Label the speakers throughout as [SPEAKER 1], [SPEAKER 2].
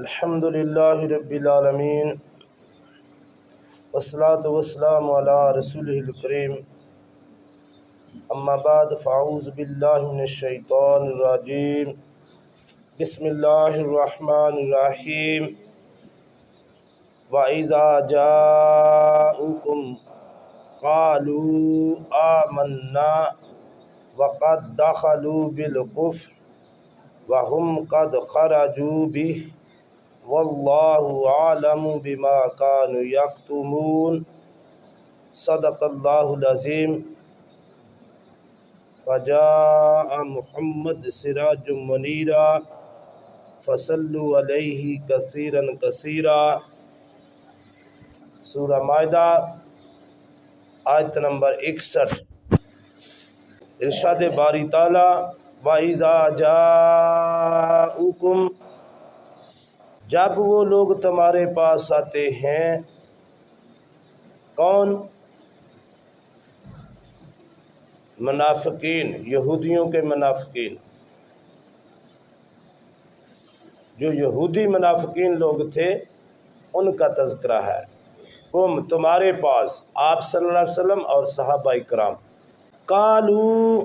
[SPEAKER 1] الحمد للہ رب العالمین والصلاة والسلام علی رسولہ الکریم اما بعد فاعوذ باللہ من الشیطان الرجیم بسم اللہ الرحمن الرحیم وَإِذَا جَاءُوكُمْ قَالُوا آمَنَّا وَقَدْ دَخَلُوا بِالْكُفْرِ وَهُمْ قَدْ خَرَجُوا بِهِ وَاللَّهُ أَعْلَمُ بِمَا كَانُوا يَكْتُمُونَ صدق اللہ العظیم فجاء محمد سراج منیرا فصلوا علیہ کثیرا کثیرا۔ سورہ مائدہ آیت نمبر 61۔ ارشاد باری تعالی وَإِذَا جَاءُوكُمْ، جب وہ لوگ تمہارے پاس آتے ہیں۔ کون؟ منافقین، یہودیوں کے منافقین۔ جو یہودی منافقین لوگ تھے ان کا تذکرہ ہے۔ کم، تمہارے پاس، آپ صلی اللہ علیہ وسلم اور صحابہ کرام۔ قالو،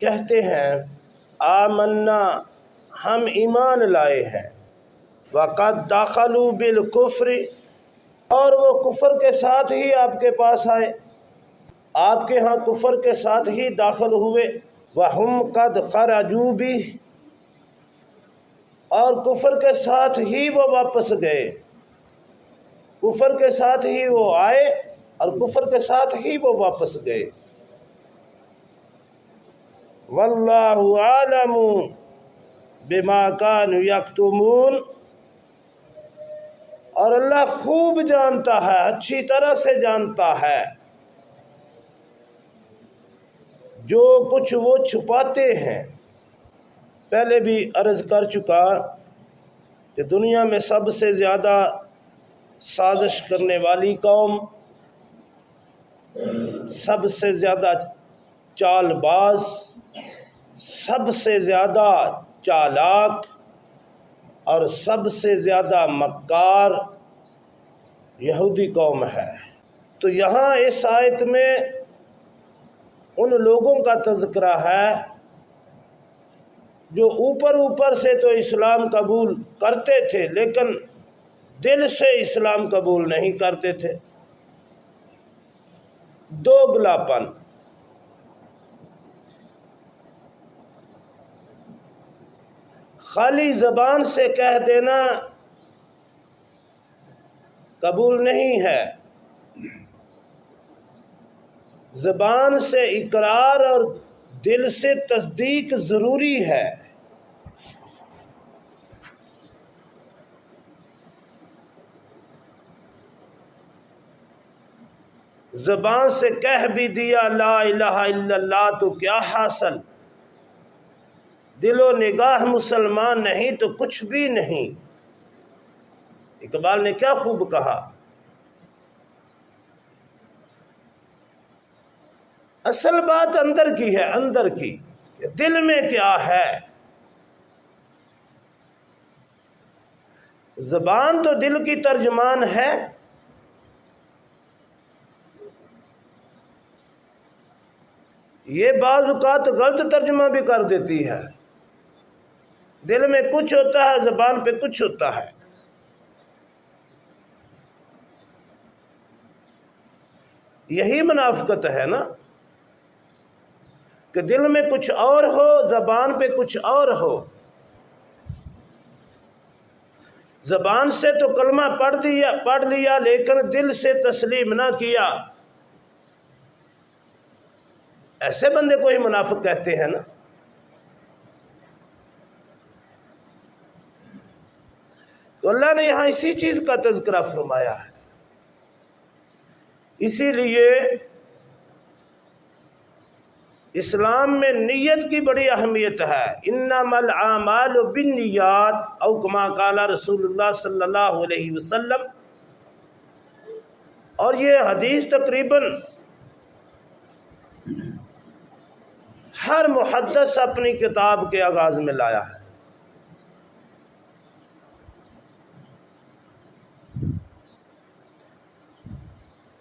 [SPEAKER 1] کہتے ہیں، آمنا، ہم ایمان لائے ہیں۔ وقد دخلوا بالکفر، اور وہ کفر کے ساتھ ہی آپ کے پاس آئے، آپ کے ہاں کفر کے ساتھ ہی داخل ہوئے۔ وَهُمْ قَدْ خَرَجُوا بِهِ، اور کفر کے ساتھ ہی وہ واپس گئے۔ کفر کے ساتھ ہی وہ آئے اور کفر کے ساتھ ہی وہ واپس گئے۔ وَاللَّهُ أَعْلَمُ بِمَا كَانُوا يَكْتُمُونَ، اور اللہ خوب جانتا ہے، اچھی طرح سے جانتا ہے جو کچھ وہ چھپاتے ہیں۔ پہلے بھی عرض کر چکا کہ دنیا میں سب سے زیادہ سازش کرنے والی قوم، سب سے زیادہ چال باز، سب سے زیادہ چالاک اور سب سے زیادہ مکار یہودی قوم ہے۔ تو یہاں اس آیت میں ان لوگوں کا تذکرہ ہے جو اوپر اوپر سے تو اسلام قبول کرتے تھے لیکن دل سے اسلام قبول نہیں کرتے تھے۔ دوگلاپن۔ خالی زبان سے کہہ دینا قبول نہیں ہے، زبان سے اقرار اور دل سے تصدیق ضروری ہے۔ زبان سے کہہ بھی دیا لا الہ الا اللہ تو کیا حاصل، دل و نگاہ مسلمان نہیں تو کچھ بھی نہیں۔ اقبال نے کیا خوب کہا، اصل بات اندر کی ہے، اندر کی، کہ دل میں کیا ہے۔ زبان تو دل کی ترجمان ہے۔ یہ بعض اوقات غلط ترجمہ بھی کر دیتی ہے۔ دل میں کچھ ہوتا ہے، زبان پہ کچھ ہوتا ہے۔ یہی منافقت ہے نا، کہ دل میں کچھ اور ہو، زبان پہ کچھ اور ہو۔ زبان سے تو کلمہ پڑھ لیا لیکن دل سے تسلیم نہ کیا۔ ایسے بندے کو ہی منافق کہتے ہیں نا۔ تو اللہ نے یہاں اسی چیز کا تذکرہ فرمایا ہے۔ اسی لیے اسلام میں نیت کی بڑی اہمیت ہے۔ انما الاعمال بالنیات او کما قال رسول اللہ صلی اللہ علیہ وسلم، اور یہ حدیث تقریباً ہر محدث اپنی کتاب کے آغاز میں لایا ہے۔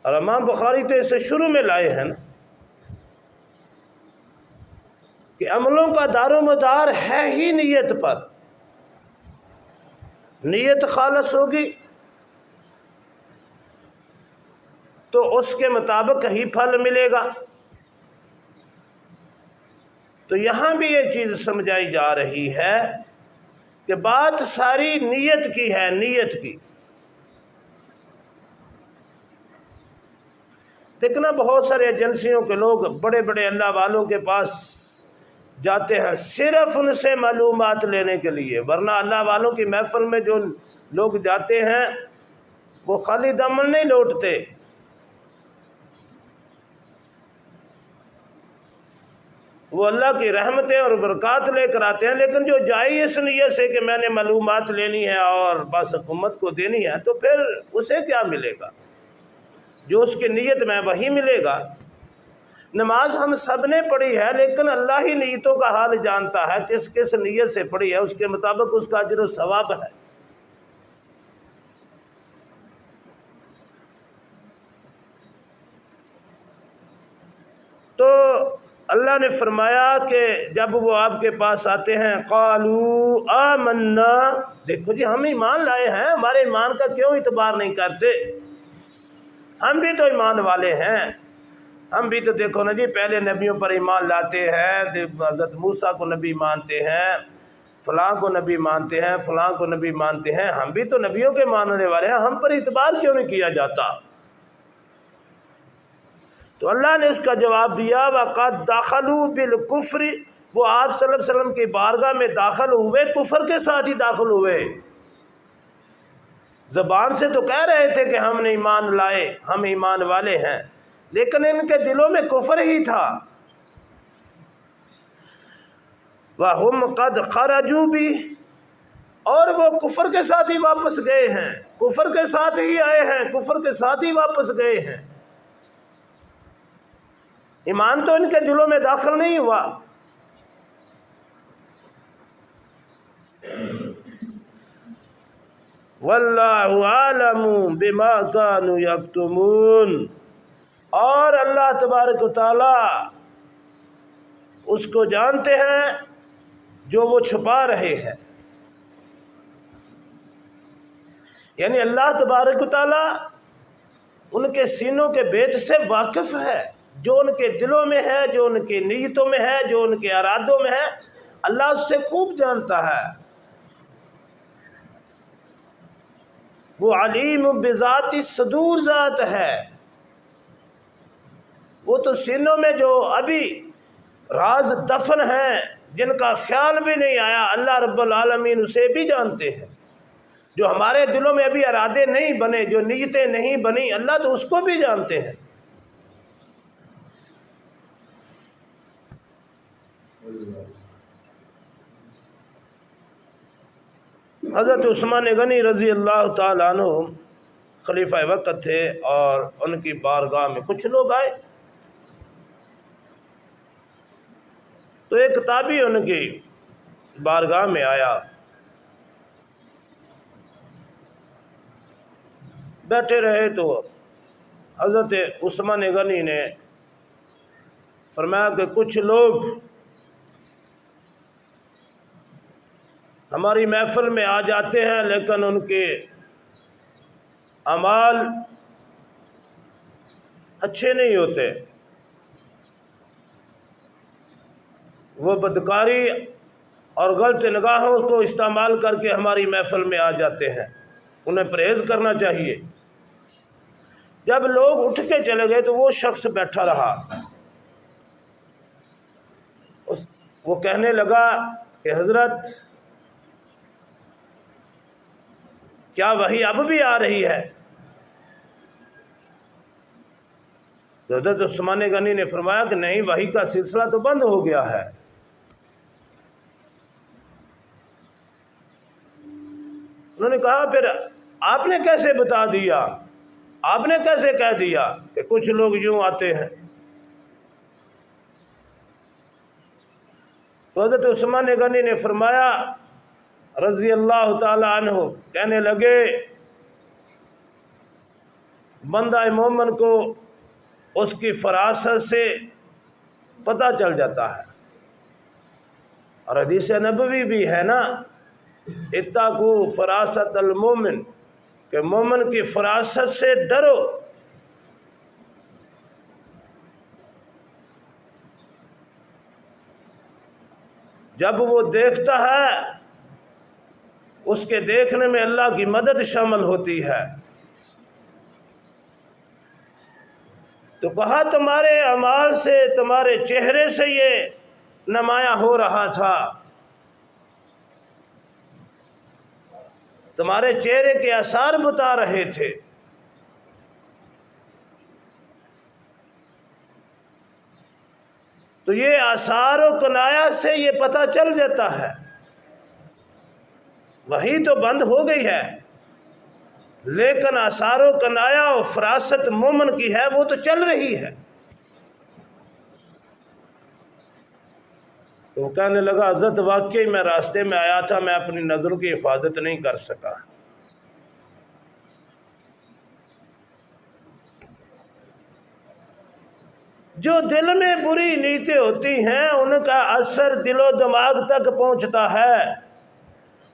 [SPEAKER 1] اور امام بخاری تو اسے شروع میں لائے ہیں نا کہ عملوں کا دار و مدار ہے ہی نیت پر، نیت خالص ہوگی تو اس کے مطابق ہی پھل ملے گا۔ تو یہاں بھی یہ چیز سمجھائی جا رہی ہے کہ بات ساری نیت کی ہے، نیت کی۔ دیکھنا بہت سارے ایجنسیوں کے لوگ بڑے بڑے اللہ والوں کے پاس جاتے ہیں صرف ان سے معلومات لینے کے لیے، ورنہ اللہ والوں کی محفل میں جو لوگ جاتے ہیں وہ خالی دامن نہیں لوٹتے، وہ اللہ کی رحمتیں اور برکات لے کر آتے ہیں، لیکن جو جائے اس نیت سے کہ میں نے معلومات لینی ہے اور بس حکومت کو دینی ہے، تو پھر اسے کیا ملے گا؟ جو اس کی نیت میں وہی ملے گا۔ نماز ہم سب نے پڑھی ہے، لیکن اللہ ہی نیتوں کا حال جانتا ہے، کس کس نیت سے پڑھی ہے، اس کے مطابق اس کا اجر و ثواب ہے۔ تو اللہ نے فرمایا کہ جب وہ آپ کے پاس آتے ہیں قالوا آمنا، دیکھو جی ہم ایمان لائے ہیں، ہمارے ایمان کا کیوں اعتبار نہیں کرتے؟ ہم بھی تو ایمان والے ہیں، ہم بھی تو دیکھو نا جی پہلے نبیوں پر ایمان لاتے ہیں، حضرت موسیٰ کو نبی مانتے ہیں، فلاں کو نبی مانتے ہیں، فلاں کو نبی مانتے ہیں، ہم بھی تو نبیوں کے ماننے والے ہیں، ہم پر اعتبار کیوں نہیں کیا جاتا؟ تو اللہ نے اس کا جواب دیا وَقَدْ دَخَلُوا بِالْكُفْرِ، وہ آپ صلی اللہ علیہ وسلم کی بارگاہ میں داخل ہوئے، کفر کے ساتھ ہی داخل ہوئے۔ زبان سے تو کہہ رہے تھے کہ ہم نے ایمان لائے، ہم ایمان والے ہیں، لیکن ان کے دلوں میں کفر ہی تھا۔ وَهُمْ قَدْ خَرَجُوا بِهِ، اور وہ کفر کے ساتھ ہی واپس گئے ہیں، کفر کے ساتھ ہی آئے ہیں، کفر کے ساتھ ہی واپس گئے ہیں، ایمان تو ان کے دلوں میں داخل نہیں ہوا۔ وَاللَّهُ عَالَمُ بِمَا كَانُوا يَكْتُمُونَ، اور اللہ تبارک و تعالی اس کو جانتے ہیں جو وہ چھپا رہے ہیں، یعنی اللہ تبارک و تعالی ان کے سینوں کے بیت سے واقف ہے، جو ان کے دلوں میں ہے، جو ان کی نیتوں میں ہے، جو ان کے ارادوں میں ہے، اللہ اس سے خوب جانتا ہے۔ وہ علیم بذات الصدور ذات ہے، وہ تو سینوں میں جو ابھی راز دفن ہیں، جن کا خیال بھی نہیں آیا، اللہ رب العالمین اسے بھی جانتے ہیں۔ جو ہمارے دلوں میں ابھی ارادے نہیں بنے، جو نیتیں نہیں بنی، اللہ تو اس کو بھی جانتے ہیں۔ حضرت عثمان غنی رضی اللہ تعالیٰ عنہ خلیفہ وقت تھے، اور ان کی بارگاہ میں کچھ لوگ آئے، تو ایک تابعی ان کی بارگاہ میں آیا، بیٹھے رہے، تو حضرت عثمان غنی نے فرمایا کہ کچھ لوگ ہماری محفل میں آ جاتے ہیں، لیکن ان کے اعمال اچھے نہیں ہوتے، وہ بدکاری اور غلط نگاہوں کو استعمال کر کے ہماری محفل میں آ جاتے ہیں، انہیں پرہیز کرنا چاہیے۔ جب لوگ اٹھ کے چلے گئے تو وہ شخص بیٹھا رہا، وہ کہنے لگا کہ حضرت کیا وحی اب بھی آ رہی ہے؟ تو حضرت عثمان غنی نے فرمایا کہ نہیں، وحی کا سلسلہ تو بند ہو گیا ہے۔ انہوں نے کہا پھر آپ نے کیسے بتا دیا، آپ نے کیسے کہہ دیا کہ کچھ لوگ یوں آتے ہیں؟ تو حضرت عثمان غنی نے فرمایا رضی اللہ تعالی عنہ، کہنے لگے بندہ مومن کو اس کی فراست سے پتہ چل جاتا ہے۔ اور حدیث نبوی بھی ہے نا، اتقوا فراست المومن، کہ مومن کی فراست سے ڈرو۔ جب وہ دیکھتا ہے اس کے دیکھنے میں اللہ کی مدد شامل ہوتی ہے۔ تو کہا تمہارے اعمال سے، تمہارے چہرے سے یہ نمایاں ہو رہا تھا، تمہارے چہرے کے آثار بتا رہے تھے۔ تو یہ آثار و کنایا سے یہ پتہ چل جاتا ہے، وہی تو بند ہو گئی ہے، لیکن آثار و کنایا و فراست مومن کی ہے، وہ تو چل رہی ہے۔ تو وہ کہنے لگا حضرت واقعی میں راستے میں آیا تھا، میں اپنی نظروں کی حفاظت نہیں کر سکا۔ جو دل میں بری نیتیں ہوتی ہیں ان کا اثر دل و دماغ تک پہنچتا ہے،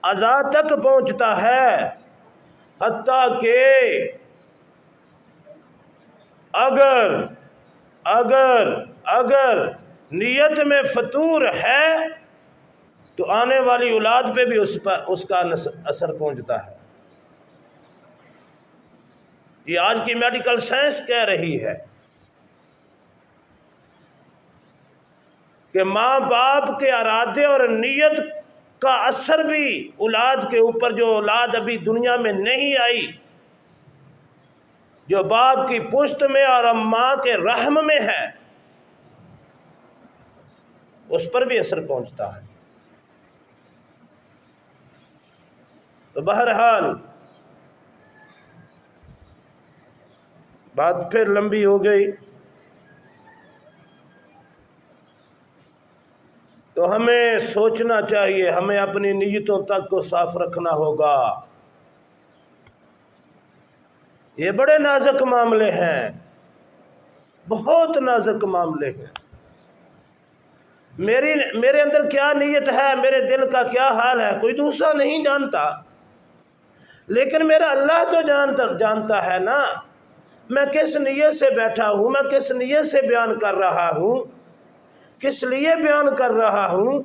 [SPEAKER 1] اعضاء تک پہنچتا ہے، حتیٰ کہ اگر نیت میں فطور ہے تو آنے والی اولاد پہ بھی اس کا اثر پہنچتا ہے۔ یہ آج کی میڈیکل سائنس کہہ رہی ہے کہ ماں باپ کے ارادے اور نیت کا اثر بھی اولاد کے اوپر، جو اولاد ابھی دنیا میں نہیں آئی، جو باپ کی پشت میں اور ماں کے رحم میں ہے، اس پر بھی اثر پہنچتا ہے۔ تو بہرحال بات پھر لمبی ہو گئی، تو ہمیں سوچنا چاہیے، ہمیں اپنی نیتوں تک کو صاف رکھنا ہوگا۔ یہ بڑے نازک معاملے ہیں، بہت نازک معاملے ہیں۔ میرے اندر کیا نیت ہے، میرے دل کا کیا حال ہے، کوئی دوسرا نہیں جانتا، لیکن میرا اللہ تو جانتا ہے نا۔ میں کس نیت سے بیٹھا ہوں، میں کس نیت سے بیان کر رہا ہوں، کس لیے بیان کر رہا ہوں،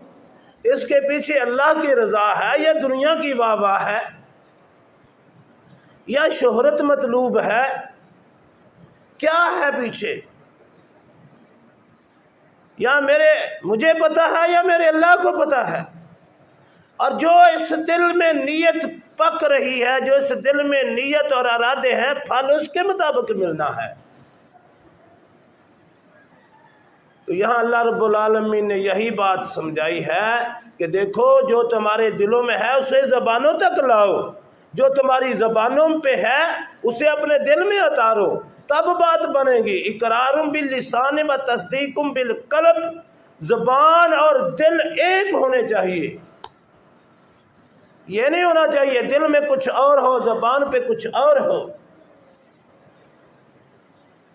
[SPEAKER 1] اس کے پیچھے اللہ کی رضا ہے یا دنیا کی واہ واہ ہے یا شہرت مطلوب ہے، کیا ہے پیچھے؟ یا مجھے پتا ہے یا میرے اللہ کو پتا ہے؟ اور جو اس دل میں نیت پک رہی ہے، جو اس دل میں نیت اور ارادے ہیں، پھل اس کے مطابق ملنا ہے۔ تو یہاں اللہ رب العالمین نے یہی بات سمجھائی ہے کہ دیکھو جو تمہارے دلوں میں ہے اسے زبانوں تک لاؤ، جو تمہاری زبانوں پہ ہے اسے اپنے دل میں اتارو، تب بات بنے گی۔ اقرار باللسان و تصدیق بالقلب، زبان اور دل ایک ہونے چاہیے، یہ نہیں ہونا چاہیے دل میں کچھ اور ہو زبان پہ کچھ اور ہو۔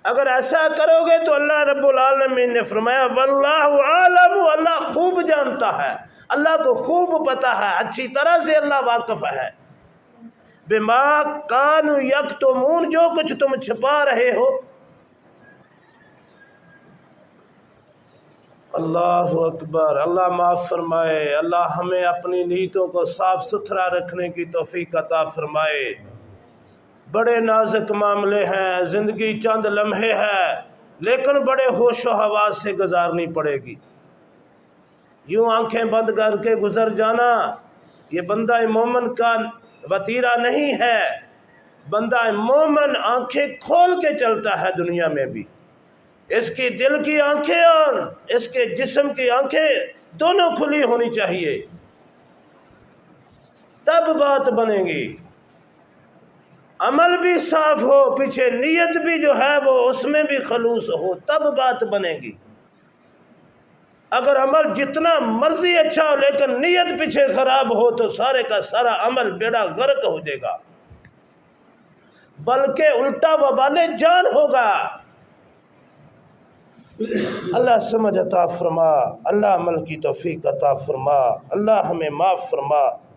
[SPEAKER 1] اگر ایسا کرو گے تو اللہ رب العالمین نے فرمایا واللہ عالم، اللہ خوب جانتا ہے، اللہ کو خوب پتہ ہے، اچھی طرح سے اللہ واقف ہے بما کانوا یکتمون، جو کچھ تم چھپا رہے ہو۔ اللہ اکبر، اللہ معاف فرمائے، اللہ ہمیں اپنی نیتوں کو صاف ستھرا رکھنے کی توفیق عطا فرمائے۔ بڑے نازک معاملے ہیں، زندگی چند لمحے ہے، لیکن بڑے ہوش و حواس سے گزارنی پڑے گی۔ یوں آنکھیں بند کر کے گزر جانا یہ بندہ مومن کا وتیرہ نہیں ہے۔ بندہ مومن آنکھیں کھول کے چلتا ہے دنیا میں بھی، اس کی دل کی آنکھیں اور اس کے جسم کی آنکھیں دونوں کھلی ہونی چاہیے، تب بات بنے گی۔ عمل بھی صاف ہو، پیچھے نیت بھی جو ہے وہ اس میں بھی خلوص ہو، تب بات بنے گی۔ اگر عمل جتنا مرضی اچھا ہو لیکن نیت پیچھے خراب ہو تو سارے کا سارا عمل بیڑا غرق ہو جائے گا۔ بلکہ الٹا وبال جان ہوگا۔ اللہ سمجھ عطا فرما، اللہ عمل کی توفیق عطا فرما، اللہ ہمیں معاف فرما۔